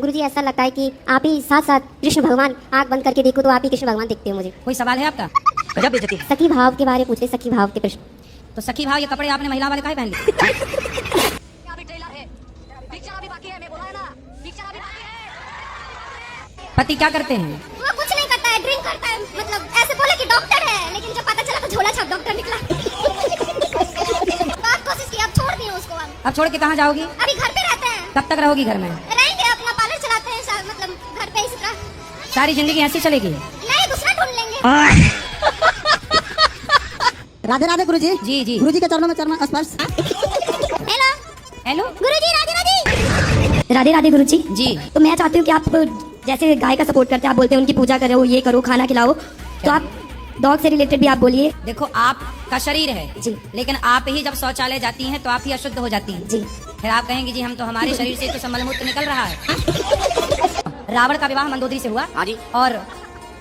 गुरुजी ऐसा लगता है कि आप ही साथ साथ कृष्ण भगवान, आंख बंद करके देखो तो आप ही कृष्ण भगवान दिखते हो मुझे। कोई सवाल है आपका? गजब बेइज्जती है। सखी भाव के बारे में पूछे, सखी भाव के प्रश्न। तो सखी भाव ये कपड़े आपने महिला वाले काहे पहन लिए? पति क्या करते हैं? वो कुछ नहीं करता है, ड्रिंक करता है, मतलब ऐसे बोले कि डॉक्टर है, लेकिन जब पता चला तो झोला छाप डॉक्टर निकला। बहुत कोशिश की, अब छोड़ दिए उसको। अब छोड़ के कहाँ जाओगी? अभी घर पे रहते हैं। कब तक रहोगी घर में? रहेंगे, अपना पार्लर चलाते हैं, मतलब घर पे इसी तरह। सारी जिंदगी ऐसी चलेगी? नहीं, दूसरा ढूंढ लेंगे। राधे राधे गुरुजी। जी जी। गुरुजी के चरणों में चरण स्पर्श। हेलो हेलो गुरुजी, राधे राधे। राधे राधे गुरुजी। जी। तो मैं चाहती हूँ कि आप जैसे गाय का सपोर्ट करते हैं, आप बोलते हैं उनकी पूजा करो, ये करो, खाना खिलाओ, तो आप डॉग से रिलेटेड भी आप बोलिए। देखो, आपका शरीर है जी, लेकिन आप ही जब शौचालय जाती हैं तो आप ही अशुद्ध हो जाती हैं। जी। फिर आप कहेंगे जी हम तो, हमारे शरीर से तो संबल मूत्र निकल रहा है। रावण का विवाह मंदोदरी से हुआ। हाँ जी। और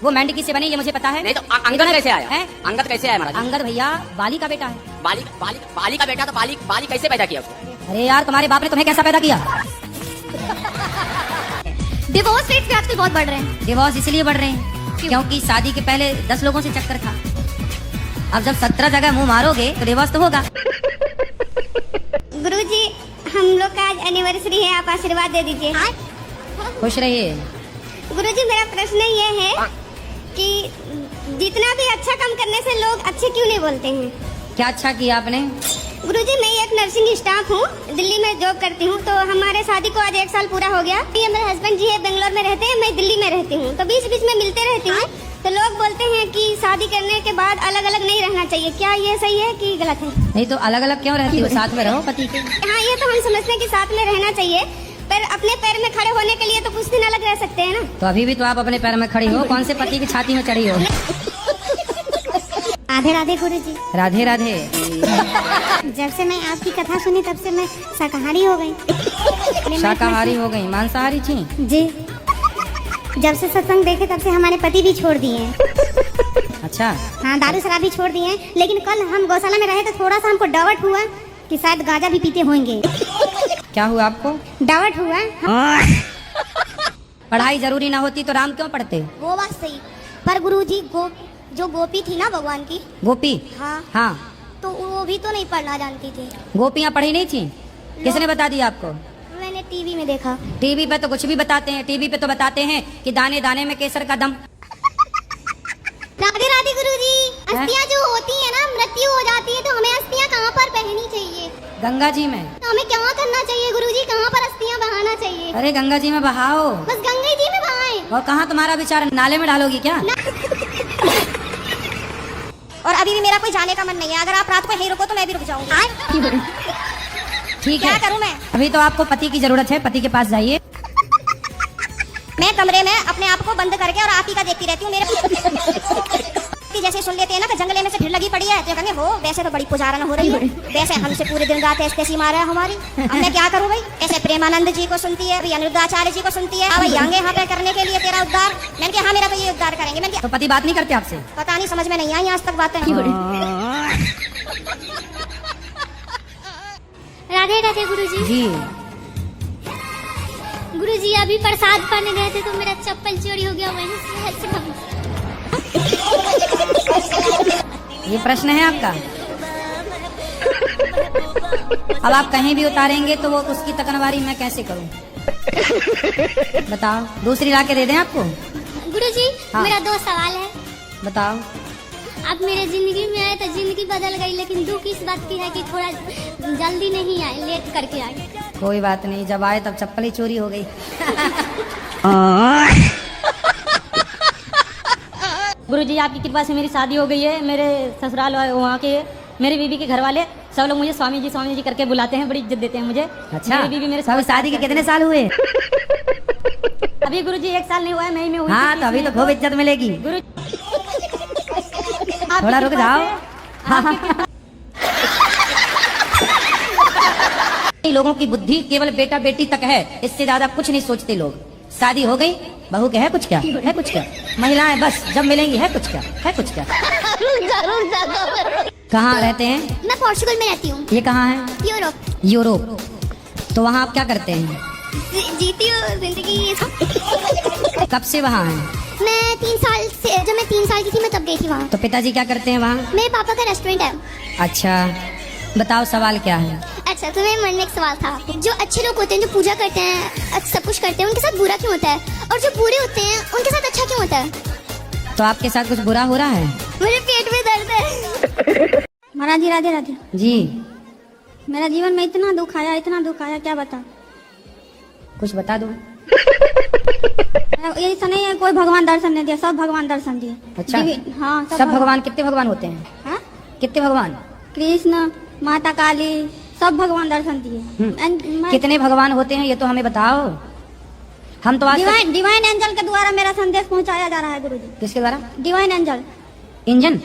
वो मेंढकी से बनी, ये मुझे पता है। नहीं तो अंगद कैसे आया? है? अंगद कैसे आया महाराज? अंगद भैया बाली का बेटा है। बाली का बेटा, तो बाली कैसे पैदा किया उसको? अरे यार, तुम्हारे बाप ने तुम्हें कैसा पैदा किया? डिवोर्स रेट भी आजकल बहुत बढ़ रहे हैं। डिवोर्स इसलिए बढ़ रहे हैं क्योंकि शादी के पहले 10 लोगों से चक्कर था। अब जब 17 जगह मुंह मारोगे तो डिवोर्स तो होगा। गुरुजी, हम लोग का आज एनिवर्सरी है, आप आशीर्वाद दे दीजिए। खुश रहिए। गुरुजी, मेरा प्रश्न ये है कि जितना भी अच्छा काम करने से लोग अच्छे क्यों नहीं बोलते हैं? क्या अच्छा किया आपने? गुरुजी, मैं एक नर्सिंग स्टाफ हूँ, दिल्ली में जॉब करती हूँ। तो हमारे शादी को आज 1 साल पूरा हो गया। ये मेरे हस्बैंड जी है, बेंगलोर में रहते हैं, मैं दिल्ली में रहती हूँ। तो बीच बीच में मिलते रहती हूँ। तो लोग बोलते हैं कि शादी करने के बाद अलग अलग नहीं रहना चाहिए। क्या ये सही है कि गलत है? नहीं तो अलग अलग क्यों रहती हो? साथ में रहो पति के। हाँ, ये तो हम समझते हैं कि साथ में रहना चाहिए, पर अपने पैर में खड़े होने के लिए तो कुछ दिन अलग रह सकते हैं ना। तो अभी भी तो आप अपने पैर में खड़ी हो, कौन से पति की छाती में चढ़ी हो? राधे राधे गुरुजी। राधे राधे। जब से मैं आपकी कथा सुनी तब से मैं शाकाहारी हो गई। शाकाहारी हो गई, मांसाहारी थी? जी। जब से सत्संग देखे तब से हमारे पति भी छोड़ दिए हैं। अच्छा। हाँ, दारू शराब भी छोड़ दिए हैं। लेकिन कल हम गौशाला में रहे तो थोड़ा सा हमको डाउट हुआ कि शायद गांजा भी पीते होंगे। क्या हुआ आपको? डाउट हुआ। पढ़ाई जरूरी ना होती तो राम क्यों पढ़ते? वो बात सही, पर गुरुजी जो गोपी थी ना भगवान की। गोपी? हाँ। हाँ, तो वो भी तो नहीं पढ़ना जानती थी। गोपियाँ पढ़ी नहीं थी? किसने बता दिया आपको? मैंने टीवी में देखा। टीवी पे तो कुछ भी बताते हैं। टीवी पे तो बताते हैं कि दाने दाने में केसर का दम। राधे राधे गुरुजी। अस्थियां जो होती है ना, मृत्यु हो जाती है, तो हमें अस्थियां कहाँ पर बहनी चाहिए? गंगा जी में। तो हमें क्या करना चाहिए गुरुजी? कहाँ पर अस्थियां बहाना चाहिए? अरे गंगा जी में बहाओ। बस गंगा जी में बहाएं। और कहाँ तुम्हारा विचार? नाले में डालोगी क्या? और अभी भी मेरा कोई जाने का मन नहीं है। अगर आप रात को यहीं रुको तो मैं भी रुक जाऊंगी। ठीक क्या है, करूं मैं? अभी तो आपको पति की जरूरत है, पति के पास जाइए। मैं कमरे में अपने आप को बंद करके और आप ही का देखती रहती हूँ। मेरे जैसे सुन लेते हैं ना कि जंगले में से भीड़ लगी पड़ी है, तो कहेंगे वो वैसे तो बड़ी पुजारन हो रही है, वैसे हमसे पूरे दिन रात ऐसी मारा है हमारी। अब मैं क्या करूँ भाई? ऐसे प्रेमानंद जी को सुनती है, अभी अनिरुद्धाचार्य जी को सुनती है। अब आएंगे यहाँ पे करने के लिए तेरा उद्धार। मैंने कहा हाँ, मेरा तो ये उद्धार करेंगे। मैंने तो पति बात नहीं करते आपसे? पता नहीं, समझ में नहीं आई आज तक बातें। राधे राधे गुरुजी। जी। गुरुजी, अभी प्रसाद पाने गए थे तो मेरा चप्पल चोरी हो गया, वहीं से ये प्रश्न है आपका? अब आप कहीं भी उतारेंगे तो वो उसकी तकनवारी मैं कैसे करूं? बताओ, दूसरी ला के दे दें आपको? गुरुजी, हाँ। मेरा 2 सवाल है। बताओ। अब मेरे जिंदगी में आए तो जिंदगी बदल गई, लेकिन दुख इस बात की है कि थोड़ा जल्दी नहीं आए, लेट करके आए। कोई बात नहीं, जब आए तब चप्पल ही चोरी हो गई। गुरुजी, आपकी कृपा से मेरी शादी हो गई है। मेरे ससुराल वहाँ के, मेरी बीवी के घर वाले सब लोग मुझे स्वामी जी करके बुलाते हैं, बड़ी इज्जत देते हैं मुझे। अच्छा। मेरी बीवी मेरे सब शादी के कितने साल हुए? अभी गुरुजी 1 साल नहीं हुआ है, मई में हुई। हाँ, तो अभी तो खूब इज्जत मिलेगी। गुरु थोड़ा रुक जाओ। लोगों की बुद्धि केवल बेटा बेटी तक है, इससे ज्यादा कुछ नहीं सोचते लोग। शादी हो गई, बहू के है कुछ क्या? है कुछ क्या? महिलाएं बस जब मिलेंगी है कुछ क्या? है कुछ क्या? कहाँ रहते हैं? मैं पोर्चुगल में रहती हूँ। ये कहाँ है? यूरोप। यूरोप। तो वहाँ आप क्या करते हैं? जीती हूँ जिंदगी। कब से वहाँ हैं? मैं 3 साल से, जब मैं 3 साल की थी मैं तब गई थी वहाँ। तो पिताजी क्या करते हैं वहाँ? मेरे पापा का रेस्टोरेंट है। अच्छा, बताओ सवाल क्या है? अच्छा, तो मेरे मन में एक सवाल था, जो अच्छे लोग होते हैं, जो पूजा करते हैं, सब कुछ करते हैं, उनके साथ बुरा क्यों होता है? और जो बुरे होते हैं उनके साथ अच्छा क्यों होता है? तो आपके साथ कुछ बुरा हो रहा है? मेरे पेट में दर्द है। महाराज जी राधे राधे। जी, मेरा जीवन में इतना दुख आया, क्या बता। कुछ बता दो। ऐसा नहीं है कोई भगवान दर्शन नहीं दिया, सब भगवान दर्शन दिए। अच्छा, हाँ, सब भगवान। कितने भगवान होते हैं? हाँ? कितने भगवान? कृष्ण, माता काली, सब भगवान दर्शन दिए। कितने भगवान होते हैं ये तो हमें बताओ। हम तो आज डिवाइन एंजल के द्वारा मेरा संदेश पहुंचाया जा रहा है गुरुजी। किसके द्वारा? Divine angel. इंजन।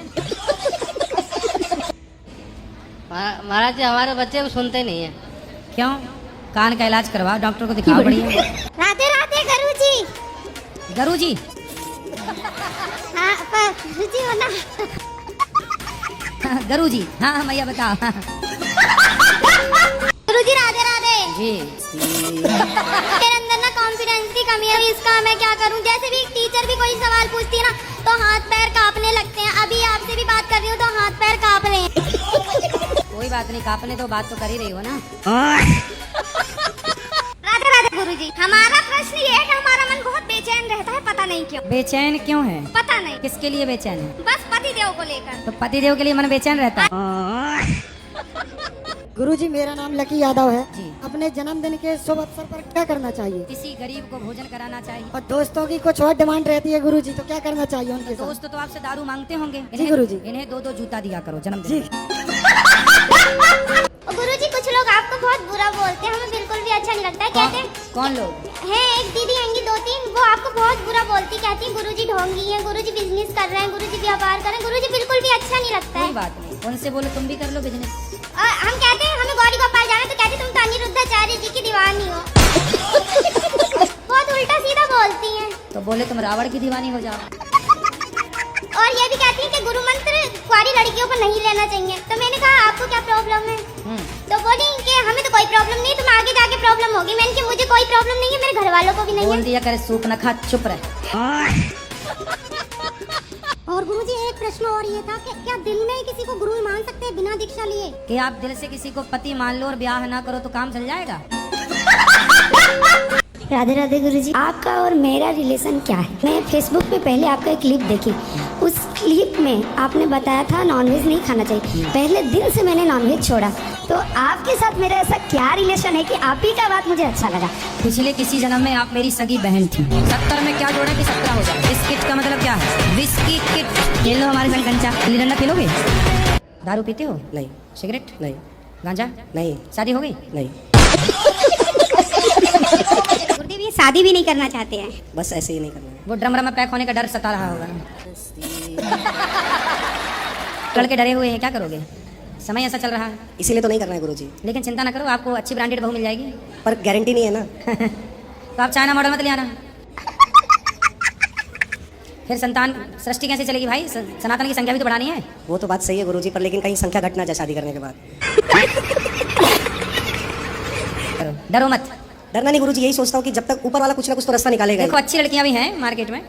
महाराज जी हमारे बच्चे को सुनते नहीं है। क्यों? कान का इलाज करवाओ, डॉक्टर को दिखाओ। बढ़िया। राधे राधे गुरुजी। गुरुजी? हाँ, पर गुरुजी हो ना। गुरुजी, हाँ मैया बताओ। गुरुजी राधे राधे। जी। मेरे अंदर ना कॉन्फिडेंस की कमी है, इसका मैं क्या करूं? जैसे भी टीचर भी कोई सवाल पूछती है ना तो हाथ पैर कांपने लगते हैं। अभी आपसे भी बात कर रही हूँ तो हाथ पैर कांप रहे हैं। कोई बात नहीं, कांपने तो बात तो कर ही रही हो ना। राधे राधे गुरुजी। हमारा प्रश्न ये है कि हमारा मन बहुत बेचैन रहता है, पता नहीं क्यों। बेचैन क्यों है? पता नहीं किसके लिए बेचैन है? बस पतिदेव को लेकर। तो पतिदेव के लिए मन बेचैन रहता है। गुरुजी मेरा नाम लकी यादव है। जी। अपने जन्मदिन के शुभ अवसर पर क्या करना चाहिए? किसी गरीब को भोजन कराना चाहिए। और दोस्तों की कुछ और डिमांड रहती है गुरुजी, तो क्या करना चाहिए उनके साथ? दोस्त तो आपसे दारू मांगते होंगे। जी गुरुजी। इन्हें 2-2 जूता दिया करो जन्मदिन। जी। गुरुजी कुछ लोग आपको बहुत बुरा बोलते हैं, हमें बिल्कुल भी अच्छा नहीं लगता है। कहते हैं कौन लोग? है एक दीदी आएंगी 2-3, वो आपको बहुत बुरा बोलती, कहती है गुरुजी ढोंगी है, गुरुजी बिजनेस कर रहे हैं, गुरुजी व्यापार कर रहे हैं। गुरुजी बिल्कुल भी अच्छा नहीं लगता है। कोई बात नहीं, उनसे बोलो तुम भी कर लो बिजनेस। हम कहते हैं हमें गौरी गोपाल जाना है तो कहती तुम तो अनिरुद्धाचार्य जी की दीवानी हो। बहुत उल्टा सीधा बोलती हैं। तो बोले तुम रावण की दीवानी हो जाओ। और ये भी कहती है कि गुरु मंत्र कुंवारी लड़कियों को नहीं लेना चाहिए। तो मैंने कहा आपको क्या प्रॉब्लम है? तो बोली कि हमें तो कोई प्रॉब्लम नहीं, तुम आगे जाके प्रॉब्लम होगी। मैंने कहा मुझे कोई प्रॉब्लम नहीं है, मेरे घर वालों को भी नहीं बोल है। दिया करे सूख न खा, चुप रहे। और गुरुजी एक प्रश्न और ये था कि क्या दिल में किसी को गुरु मान सकते हैं बिना दीक्षा लिए? कि आप दिल से किसी को पति मान लो और ब्याह ना करो तो काम चल जाएगा? राधे राधे गुरुजी। आपका और मेरा रिलेशन क्या है? मैं फेसबुक पे पहले आपका एक क्लिप देखी, उस क्लिप में आपने बताया था नॉनवेज नहीं खाना चाहिए। पहले दिन से मैंने नॉनवेज छोड़ा, तो आपके साथ मेरा ऐसा क्या रिलेशन है कि आप ही का बात मुझे अच्छा लगा? पिछले किसी जन्म में आप मेरी सगी बहन थी। 70 में क्या जोड़ा कि 17 हो जाए? इस किट का मतलब क्या है? Whisky kit. खेल लो हमारे संग कंचा। गिल्ली डंडा खेलोगे? दारू पीते हो? नहीं। सिगरेट? नहीं। गांजा? नहीं। शादी हो गई? नहीं। गुरुदेव ये शादी भी नहीं करना चाहते हैं। बस ऐसे ही नहीं करना है। वो ड्रम में पैक होने का डर सता रहा होगा। कल के डरे हुए हैं, क्या करोगे? समय ऐसा चल रहा है, इसीलिए तो नहीं करना है गुरुजी। लेकिन चिंता ना करो, आपको अच्छी ब्रांडेड बहू मिल जाएगी। पर गारंटी नहीं है ना। तो आप चाइना मॉडल मत ले आना। फिर संतान सृष्टि कैसे चलेगी भाई? सनातन की संख्या भी तो बढ़ानी है। वो तो बात सही है गुरुजी, पर लेकिन कहीं संख्या घटना जाए शादी करने के बाद। डरो मत। डरना नहीं गुरुजी, यही सोचता हूँ कि जब तक ऊपर वाला कुछ ना कुछ तो रास्ता निकालेगा। देखो अच्छी लड़कियां भी हैं मार्केट में।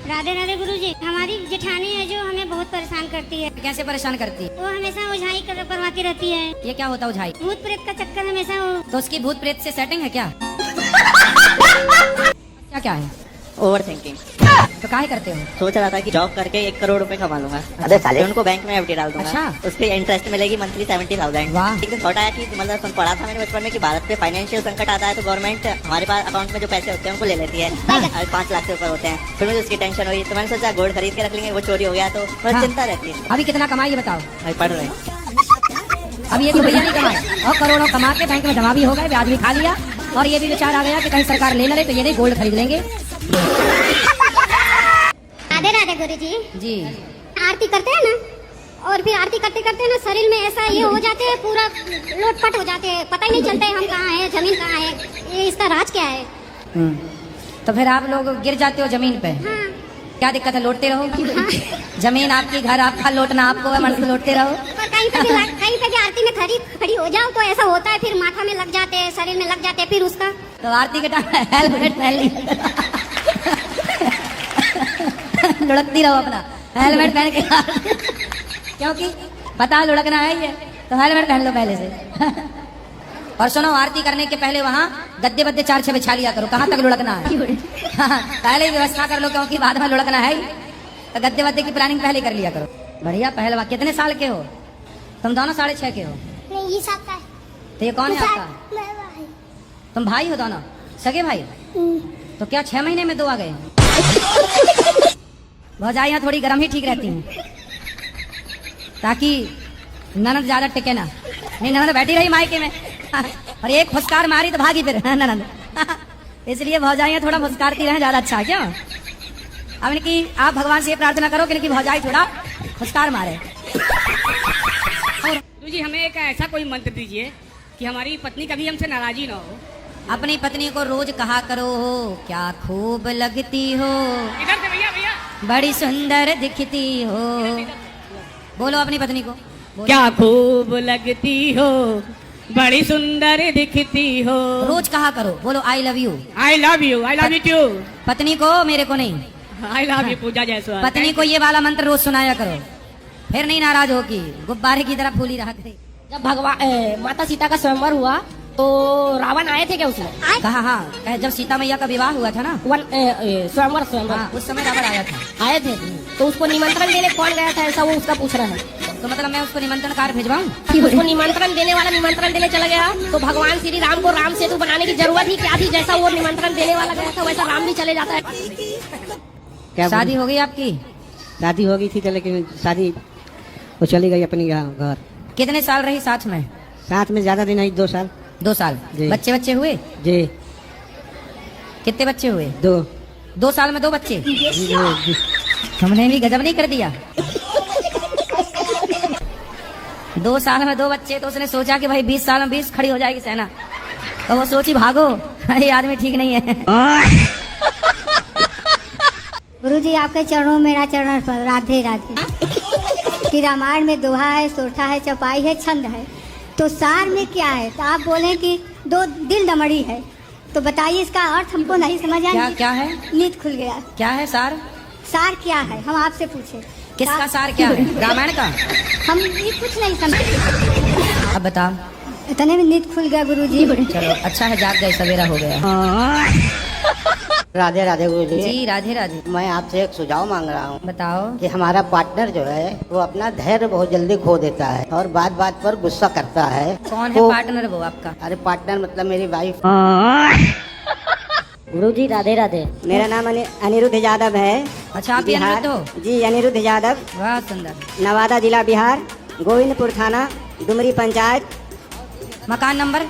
राधे राधे गुरुजी। हमारी जेठानी है जो हमें बहुत परेशान करती है। कैसे परेशान करती है? वो हमेशा ओझाई करवाती रहती है। ये क्या होता है ओझाई? भूत प्रेत का चक्कर हमेशा वो। तो उसकी भूत प्रेत से सेटिंग है क्या? क्या है? Over thinking. तो काहे करते हो? सोच रहा था कि जॉब करके 1 करोड़ रुपए कमा लूंगा। अबे साले उनको बैंक में एफडी डाल दूंगा। अच्छा। उसके इंटरेस्ट मिलेगी मंथली 70,000। वाह। एक दिन थॉट आया कि मतलब पढ़ा था मैंने बचपन में कि भारत पे फाइनेंशियल संकट आता है तो गवर्नमेंट हमारे पास अकाउंट में जो पैसे होते हैं उनको ले लेती है। 5 लाख से ऊपर होते हैं। फिर मुझे उसकी टेंशन हुई तो मैंने सोचा गोल्ड खरीद के रख लेंगे, वो चोरी हो गया तो हाँ। चिंता रहती है। अभी कितना कमाई ये बताओ? भाई पढ़ रहे हैं। अब ये तो भैया नहीं कमाए और करोड़ों कमा के बैंक में जमा भी हो गए, ब्याज भी खा लिया, और ये भी विचार आ गया कि कहीं सरकार ले न ले तो ये नहीं गोल्ड खरीद लेंगे। राधे राधे गुरुजी। जी। आरती करते हैं ना, और फिर आरती करते करते ना शरीर में ऐसा ये हो जाते हैं, पूरा लोटपट हो जाते हैं, पता ही नहीं चलता है हम कहाँ हैं, जमीन कहाँ है, ये इसका राज क्या है? तो फिर आप लोग गिर जाते हो जमीन पे? हाँ। क्या दिक्कत है, लौटते रहो। जमीन आपकी, घर आपका, लौटना आपको है, मर्द लौटते रहो। पर कहीं पे भी आरती में खड़ी हो जाओ तो ऐसा होता है, फिर माथा में लग जाते हैं, शरीर में लग जाते हैं, फिर उसका तो आरती के टाइम हेलमेट पहन लिया, लुढ़कती रहो अपना, हेलमेट पहन के, क्योंकि पता लुढ़कना है ये, तो हेलमेट पहन लो पहले से। और सुनो, आरती करने के पहले वहाँ गद्दे बद्दे 4-6 बिछा लिया करो, कहाँ तक लुढ़कना है। पहले ही व्यवस्था कर लो, क्योंकि बाद में लुढ़कना है, तो गद्दे बद्दे की प्लानिंग पहले कर लिया करो। बढ़िया पहलवा। कितने साल के हो तुम दोनों? 6.5 के हो? नहीं, ये सब का है। तो ये कौन है आपका? तुम भाई हो दोनों, सगे भाई? तो क्या 6 महीने में 2 आ गए? भौजाइयाँ थोड़ी गर्म ही ठीक रहती हैं, ताकि ननद ज्यादा टिके ना। नहीं, ननद बैठी रही मायके में और एक फुसकार मारी तो भागी फिर ननद। इसलिए भौजाइयाँ थोड़ा फुसकारती रहें, ज्यादा अच्छा। क्यों? अब इनकी आप भगवान से ये प्रार्थना करो कि इनकी भौजाई थोड़ा फुसकार मारे। जी हमें एक ऐसा कोई मंत्र दीजिए कि हमारी पत्नी कभी हमसे नाराजी ना हो। अपनी पत्नी को रोज कहा करो, क्या खूब लगती हो, इधर से भैया, भैया बड़ी सुंदर दिखती हो। बोलो अपनी पत्नी को, बोलो। क्या खूब लगती हो, बड़ी सुंदर दिखती हो। रोज कहा करो, बोलो I love you. I love you too. पत्नी को, मेरे को नहीं, I love you Pooja Jaiswal. पत्नी को ये वाला मंत्र रोज सुनाया करो, फिर नहीं नाराज होगी, गुब्बारे की तरह फूली रहा करे। जब भगवान माता सीता का स्वयंवर हुआ तो रावण आए थे क्या उसमें? कहा? हाँ, जब सीता मैया का विवाह हुआ था ना, स्वयंवर हाँ, उस समय रावण आया था। आए थे, तो उसको निमंत्रण देने कौन गया था, ऐसा वो उसका पूछ रहा है। तो मतलब मैं उसको निमंत्रण कार्ड भिजवाऊं? उसको निमंत्रण देने वाला निमंत्रण देने चला गया, तो भगवान श्री राम को राम सेतु बनाने की जरूरत ही क्या थी? जैसा वो निमंत्रण देने वाला गया था, वैसा राम भी चले जाता है। शादी हो गई आपकी? शादी हो गई थी तो, लेकिन शादी वो चली गई अपनी घर। कितने साल रही साथ में? साथ में ज्यादा दिन नहीं, 2 साल। 2 साल। जी। बच्चे हुए? जी। कितने बच्चे हुए? 2। 2 साल में 2 बच्चे? तुमने भी गजब नहीं कर दिया। 2 साल में 2 बच्चे, तो उसने सोचा कि भाई 20 साल में 20 खड़ी हो जाएगी सेना, तो वो सोची भागो, ये आदमी ठीक नहीं है। गुरुजी आपके चरणों में मेरा चरण पर राधे राधे। कि रामायण में दोहा है, सोठा है, चौपाई है, छंद है, तो सार में क्या है? तो आप बोले कि 2 दिल दमड़ी है, तो बताइए इसका अर्थ हमको नहीं समझ आया। क्या है? नींद खुल गया। क्या है सार? सार क्या है, हम आपसे पूछे। किसका सार क्या है? रामायण का? हम ये कुछ नहीं समझे। अब बताओ। इतने में नींद खुल गया गुरुजी। चलो अच्छा है, जाग गए, सवेरा हो गया। राधे राधे गुरुजी। जी राधे राधे। मैं आपसे एक सुझाव मांग रहा हूँ। बताओ। कि हमारा पार्टनर जो है वो अपना धैर्य बहुत जल्दी खो देता है और बात बात पर गुस्सा करता है। कौन है पार्टनर वो आपका? अरे पार्टनर मतलब मेरी वाइफ। गुरुजी राधे राधे। मेरा नाम अनिरुद्ध यादव है। अच्छा, आप बिहार। अनिरुद्ध हो? जी, अनिरुद्ध यादव। वाह सुंदर। नवादा जिला बिहार, गोविंदपुर थाना, डुमरी पंचायत। मकान नंबर?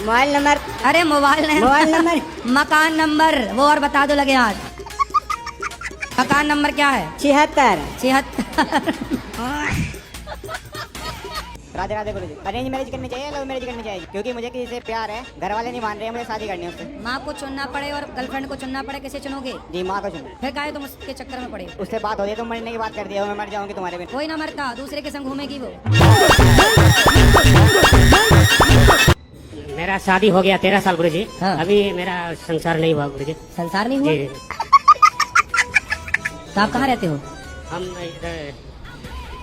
Mobile number? अरे मोबाइल नंबर। मकान नंबर वो और बता दो लगे हाथ। मकान नंबर क्या है? 76। 76। राधे राधे गुरुजी। अरेंज मैरिज करनी चाहिए, लव मैरिज करनी चाहिए? क्योंकि मुझे किसी से प्यार है, घर वाले नहीं मान रहे हैं, मुझे शादी करनी है उससे। माँ को चुनना पड़े और गर्लफ्रेंड को चुनना पड़े, कैसे चुनोगे? जी, माँ को चुनो। फिर काहे तुम उसके चक्कर में पड़े? उससे बात हो जाए तो मरने की बात कर दिया, मैं मर जाऊंगी तुम्हारे बिना। कोई ना मरता, दूसरे के संग घूमेगी वो। मेरा शादी हो गया 13 साल गुरुजी। हाँ। अभी मेरा संसार नहीं हुआ गुरुजी। संसार नहीं हुआ? जी। तो आप कहाँ रहते हो? हम इधर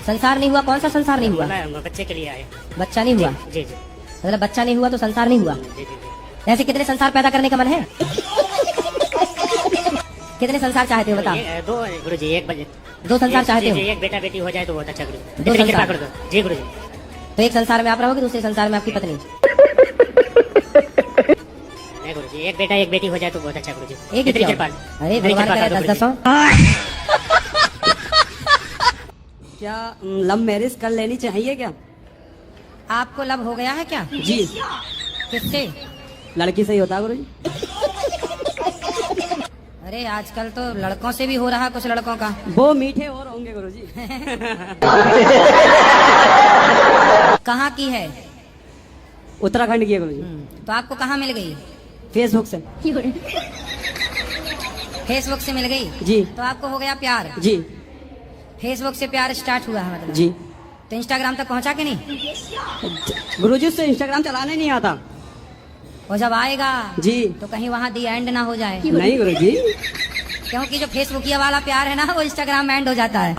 संसार नहीं हुआ? कौन सा संसार नहीं हुआ? बच्चे के लिए आए। बच्चा नहीं हुआ? जी जी मतलब बच्चा नहीं हुआ तो संसार नहीं हुआ। जी जी। ऐसे कितने संसार पैदा करने का मन है? कितने संसार चाहते हो बताओ? 2 गुरुजी, 1 बजे 2 संसार चाहते हो? एक बेटा बेटी हो जाए तो बहुत अच्छा गुरुजी। 2 संसार कर दो। जी गुरुजी। तो एक संसार में आप रहोगे, दूसरे संसार में आपकी पत्नी। नहीं गुरुजी, एक बेटा एक बेटी हो जाए तो बहुत अच्छा गुरुजी। एक ही क्यों? अरे भगवान करे 10-10 क्या लव मैरिज कर लेनी चाहिए क्या? आपको लव हो गया है क्या? जी। किससे? लड़की से ही होता है गुरुजी। अरे आजकल तो लड़कों से भी हो रहा, कुछ लड़कों का। वो मीठे और होंगे गुरुजी। कहाँ की है? उत्तराखंड की है गुरुजी। तो आपको कहाँ मिल गई? फेसबुक से। फेसबुक से मिल गई जी तो आपको हो गया प्यार। जी फेसबुक से प्यार स्टार्ट हुआ है मतलब। जी। तो इंस्टाग्राम तक पहुंचा के नहीं? गुरुजी उससे इंस्टाग्राम चलाने नहीं आता। वो जब आएगा जी तो कहीं वहां दी एंड ना हो जाए। नहीं गुरुजी। क्योंकि जो फेसबुकिया वाला प्यार है ना वो इंस्टाग्राम में एंड हो जाता है।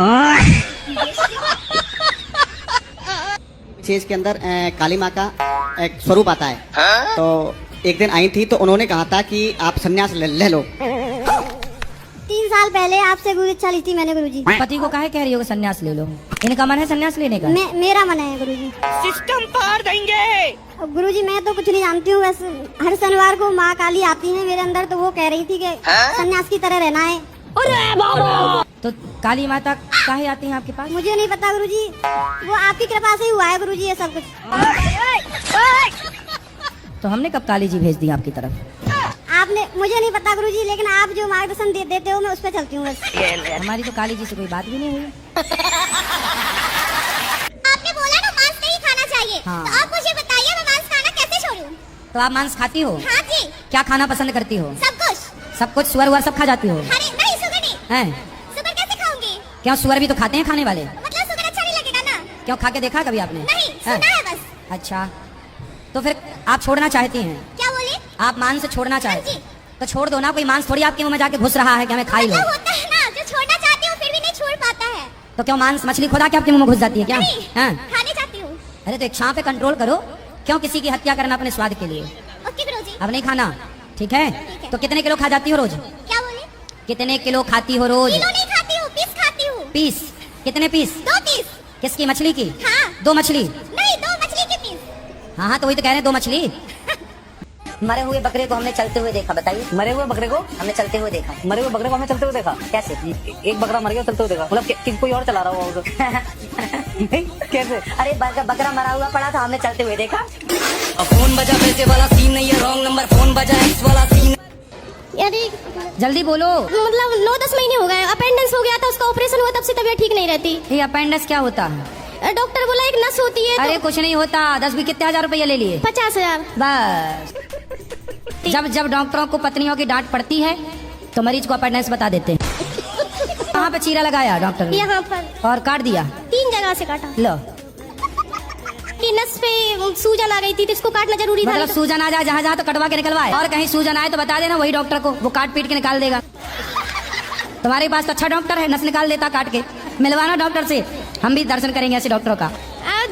चीज के अंदर काली माँ का एक स्वरूप आता है। तो एक दिन आई थी तो उन्होंने कहा था कि आप संन्यास ले लो। 3 साल पहले आपसे गुरु इच्छा ली थी मैंने गुरुजी। पति को काहे कह रही हो संन्यास ले लो? इनका मन है संन्यास लेने का? मेरा मन है गुरुजी। सिस्टम पार देंगे। गुरुजी मैं तो कुछ नहीं जानती हूँ, बस हर शनिवार को माँ काली आती है मेरे अंदर, तो वो कह रही थी कि संन्यास की तरह रहना है। तो काली माता काहे आती हैं आपके पास? मुझे नहीं पता गुरुजी, वो आपकी कृपा से ही हुआ है गुरुजी ये सब कुछ। तो हमने कब काली जी भेज दी आपकी तरफ? आपने, मुझे नहीं पता गुरुजी, लेकिन आप जो मार्गदर्शन देते हो मैं उस पर चलती हूँ बस। हमारी तो काली जी से कोई बात भी नहीं हुई। आपने बोला ना मांस नहीं खाना चाहिए, हाँ। तो आप मुझे बताइए मैं मांस खाना कैसे छोड़ूं? तो आप मांस खाती हो? हाँ जी। क्या खाना पसंद करती हो? सब कुछ। सब कुछ? सुअर हुआ सब खा जाती हो? अरे नहीं, सुगर नहीं। हैं? सुगर कैसे खाऊंगी? क्यों, सुअर भी तो खाते हैं खाने वाले। मतलब सुगर अच्छा नहीं लगेगा ना? क्यों, खा के देखा कभी आपने? नहीं, हैं? सुना है बस। अच्छा, तो फिर आप छोड़ना चाहती हैं? क्या बोले? आप मांस छोड़ना चाहती हाँ हैं? तो छोड़ दो ना, कोई मांस थोड़ी आपके मुंह में जाके घुस रहा है कि हमें खा ही लो। मतलब होता है ना, जो छोड़ना चाहती हूँ फिर भी नहीं छोड़ पाता है। तो क्यों, मांस मछली खुदा के आपके मुंह में घुस जाती है क्या? नहीं, हैं? खाने चाहती हूँ। अरे तो एक शाम पे कंट्रोल करो, क्यों किसी की हत्या करना अपने स्वाद के लिए? ओके गुरुजी। अब नहीं खाना, ठीक है? ठीक है। तो कितने किलो खा जाती हो रोज? क्या बोले? कितने किलो खाती हो रोज? किलो नहीं खाती हूँ, पीस खाती हूँ। पीस? कितने पीस? 2 पीस। किसकी, मछली की? हाँ। 2 मछली? नहीं, 2 मछली के पीस। हाँ हाँ, तो वही तो कह रहे हैं 2 मछली। मरे हुए बकरे को हमने चलते हुए देखा, बताइए। मरे हुए बकरे को हमने चलते हुए देखा। मरे हुए बकरे को हमने चलते हुए देखा। कैसे? एक बकरा मर गया चलते हुए देखा, मतलब कोई और चला रहा हुआ उसे। कैसे? अरे बकरा मरा हुआ पड़ा था, हमने चलते हुए देखा। फोन बजा, पैसे वाला सीन नहीं है, रॉन्ग नंबर फोन बजा, इस वाला सीन। यानी जल्दी बोलो। मतलब 9-10 महीने हो गए, अपेंडिक्स हो गया था, उसका ऑपरेशन हुआ, तब से तबीयत ठीक नहीं रहती। ये अपेंडिक्स क्या होता है? डॉक्टर बोला एक नस होती है। अरे कुछ नहीं होता, 10 भी कितने हजार रुपये ले लिए? 50,000। बस। जब डॉक्टरों को पत्नियों की डांट पड़ती है तो मरीज को अपेंडिक्स बता देते हैं। कहाँ पे चीरा लगाया डॉक्टर ने? यहाँ पर और काट दिया? 3 जगह से काटा। लो, कि नस पे सूजन आ गई थी तो इसको काटना जरूरी था। मतलब सूजन आ जाए जहाँ जहाँ तो कटवा के निकलवाए, और कहीं सूजन आए तो बता देना वही डॉक्टर को, वो काट पीट के निकाल देगा। तुम्हारे पास तो अच्छा डॉक्टर है, नस निकाल देता काट के। मिलवाना डॉक्टर से, हम भी दर्शन करेंगे ऐसे डॉक्टरों का।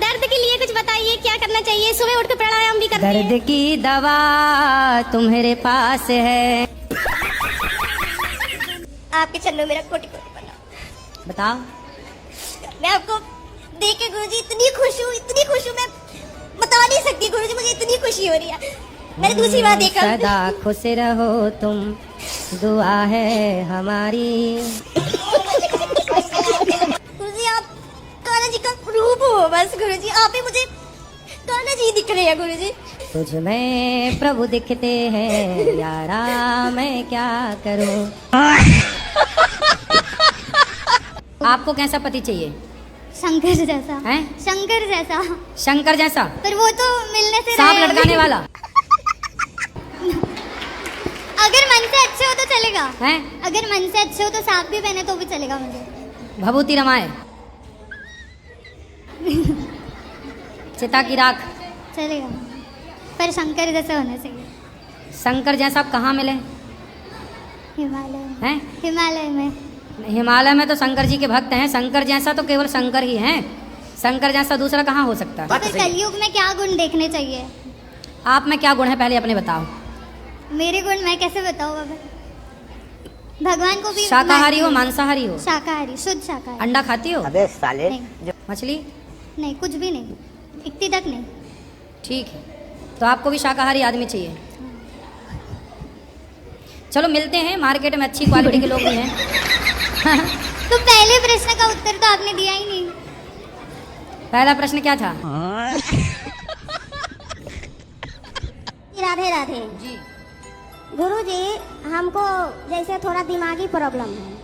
दर्द के लिए कुछ बताइए, क्या करना चाहिए? सुबह उठ के प्राणायाम भी करते हैं। दर्द की दवा तुम्हारे पास है। आपके चरणों में मेरा कोटि-कोटि प्रणाम। बताओ। मैं आपको देख के गुरुजी इतनी खुश हूँ, मैं बता नहीं सकती गुरुजी, मुझे इतनी खुशी हो रही है। मैंने दूसरी बार देखा। सदा खुश रहो तुम, दुआ है हमारी। गुरुजी आप कान्हा जी का रूप हो बस गुरुजी, आप ही मुझे कान्हा जी दिख रहे हैं गुरुजी। तुझ में प्रभु दिखते हैं यारा, मैं क्या करूं। आपको कैसा पति चाहिए? शंकर जैसा। हैं? शंकर जैसा। शंकर जैसा? पर वो तो मिलने से सांप रहे। लटकाने वाला? अगर मन से अच्छे हो तो चलेगा। हैं? अगर मन से अच्छे हो तो सांप भी पहने तो भी चलेगा मुझे। भभूति रमाए, चिता की राख, चलेगा, पर शंकर जैसे होने चाहिए। शंकर जैसा आप कहाँ मिले? हिमालय में। हैं? हिमालय में। हिमालय में तो शंकर जी के भक्त हैं, शंकर जैसा तो केवल शंकर ही हैं, शंकर जैसा दूसरा कहाँ हो सकता है? तो फिर कलयुग में क्या गुण देखने चाहिए? आप में क्या गुण है पहले अपने बताओ। मेरे गुण मैं कैसे बताऊँ अब? भगवान को भी शाकाहारी हो मांसाहारी हो? शाकाहारी, शुद्ध शाकाहारी। अंडा खाती हो? अबे साले। नहीं, मछली? नहीं, कुछ भी नहीं, इतनी तक नहीं। ठीक है, तो आपको भी शाकाहारी आदमी चाहिए। चलो मिलते हैं, मार्केट में अच्छी क्वालिटी के लोग भी हैं। तो पहले प्रश्न का उत्तर तो आपने दिया ही नहीं। पहला प्रश्न क्या था? राधे राधे जी। गुरुजी, हमको जैसे थोड़ा दिमागी प्रॉब्लम है।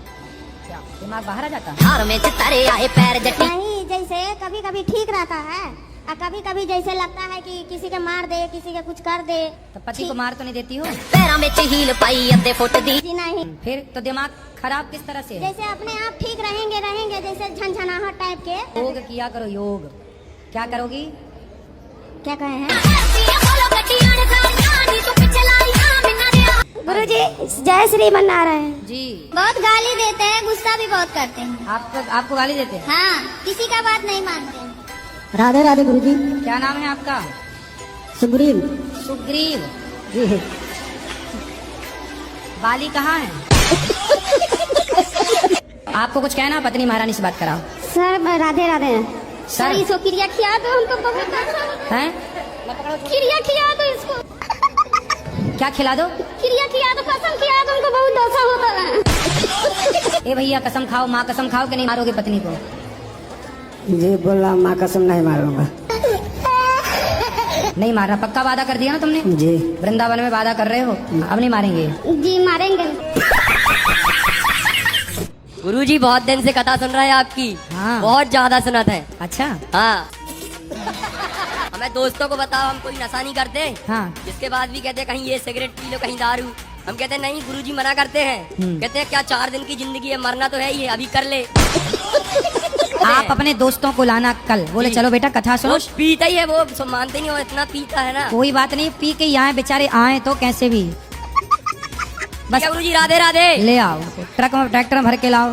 क्या दिमाग बाहर आ जाता? हार में सितारे आए पैर जटी। नहीं, जैसे कभी कभी ठीक रहता है कभी कभी जैसे लगता है कि किसी के मार दे, किसी के कुछ कर दे। तो पति को मार तो नहीं देती हो? पैरों में हील पाई अद्धे फुट दी जी नहीं। फिर तो दिमाग खराब किस तरह से है? जैसे अपने आप ठीक रहेंगे जैसे झनझनाहट टाइप के। योग किया करो, योग। क्या करोगी? क्या कहे हैं गुरुजी? जय श्री मन्नारायण जी। बहुत गाली देते हैं, गुस्सा भी बहुत करते हैं। आपको गाली देते हैं? हाँ, किसी का बात नहीं मानते। राधे राधे गुरुजी। क्या नाम है आपका? सुग्रीव। सुग्रीव जी। बाली कहाँ है? आपको कुछ कहना? पत्नी महारानी से बात कराओ। सर राधे राधे। सर इसको क्रिया खिया दो, हमको बहुत अच्छा हैं? क्रिया खिया दो इसको। क्या खिला दो? क्रिया खिया दो, कसम खिया दो, हमको बहुत दोषा होता है। ए भैया कसम खाओ, माँ कसम खाओ कि नहीं मारोगे पत्नी को? जी बोला, माँ कसम नहीं मारूंगा। नहीं मारना? पक्का वादा कर दिया ना तुमने? जी। वृंदावन में वादा कर रहे हो, अब नहीं मारेंगे? जी मारेंगे। गुरुजी बहुत दिन से कथा सुन रहे हैं आपकी। हाँ। बहुत ज्यादा सुनत है। अच्छा। हाँ। हमें दोस्तों को बताओ, हम कोई नशा नहीं करते। हाँ। इसके बाद भी कहते हैं कहीं ये सिगरेट पी लो, कहीं दारू। हम कहते हैं नहीं, गुरुजी मना करते हैं। कहते हैं क्या 4 दिन की जिंदगी है, मरना तो है ही है, अभी कर ले। आप अपने दोस्तों को लाना कल, बोले चलो बेटा कथा सुनो। वो पीता ही है, वो मानते नहीं, वो इतना पीता है ना। कोई बात नहीं, पी के आए बेचारे, आए तो कैसे भी। बस गुरुजी राधे राधे। ले आओ उनको, ट्रक में ट्रैक्टर में भर के लाओ।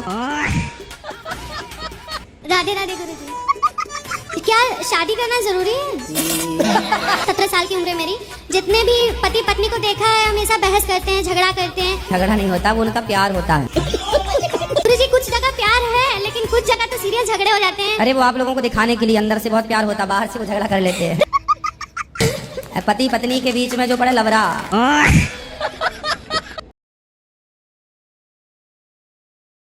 राधे राधे गुरुजी। क्या शादी करना जरूरी है? 17 साल की उम्र है मेरी। जितने भी पति पत्नी को देखा है हमेशा बहस करते हैं, झगड़ा करते हैं। झगड़ा नहीं होता, वो उनका प्यार होता है। गुरुजी कुछ जगह प्यार है, लेकिन कुछ जगह तो सीरियस झगड़े हो जाते हैं। अरे वो आप लोगों को दिखाने के लिए, अंदर से बहुत प्यार होता, बाहर से वो झगड़ा कर लेते हैं। पति पत्नी के बीच में जो पड़े लवरा।